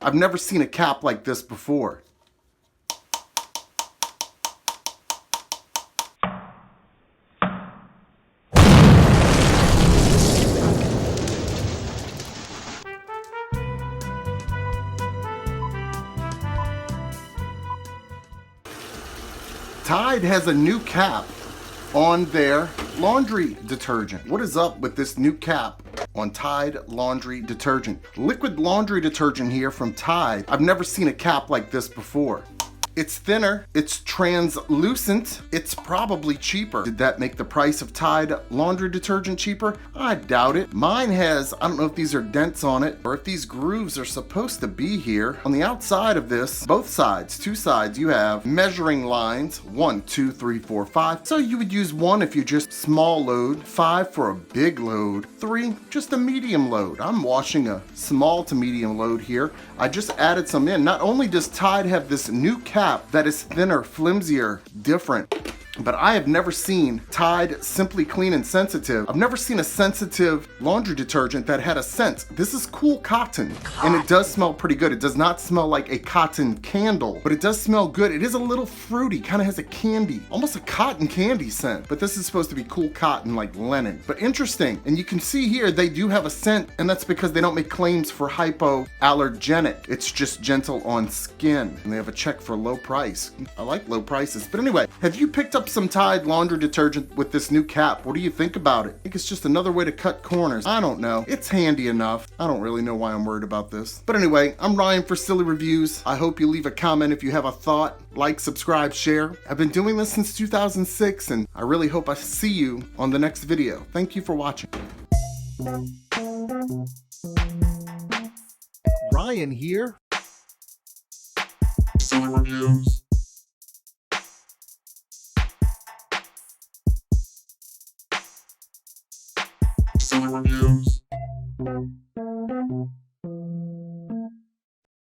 I've never seen a cap like this before. Tide has a new cap on their laundry detergent. What is up with this new cap on Tide Laundry Detergent? Liquid laundry detergent here from Tide. I've never seen a cap like this before. It's thinner, it's translucent, it's probably cheaper. Did that make the price of Tide laundry detergent cheaper? I doubt it. Mine has, I don't know if these are dents on it or if these grooves are supposed to be here. On the outside of this, both sides, two sides, you have measuring lines, 1, 2, 3, 4, 5. So you would use 1 if you're just small load, 5 for a big load, 3 just a medium load. I'm washing a small to medium load here. I just added some in. Not only does Tide have this new cap that is thinner, flimsier, different, but I have never seen Tide Simply Clean and Sensitive. I've never seen a sensitive laundry detergent that had a scent. This is cool cotton, and it does smell pretty good. It does not smell like a cotton candle, but it does smell good. It is a little fruity, kind of has a candy, almost a cotton candy scent, but this is supposed to be cool cotton like linen. But interesting, and you can see here they do have a scent, and that's because they don't make claims for hypoallergenic. It's just gentle on skin, and they have a check for low price. I like low prices. But anyway, have you picked up some Tide laundry detergent with this new cap? What do you think about it? I think it's just another way to cut corners. I don't know. It's handy enough. I don't really know why I'm worried about this. But anyway, I'm Ryan for Silly Reviews. I hope you leave a comment if you have a thought. Like, subscribe, share. I've been doing this since 2006, and I really hope I see you on the next video. Thank you for watching. Ryan here. Silly Reviews. Silly Reviews.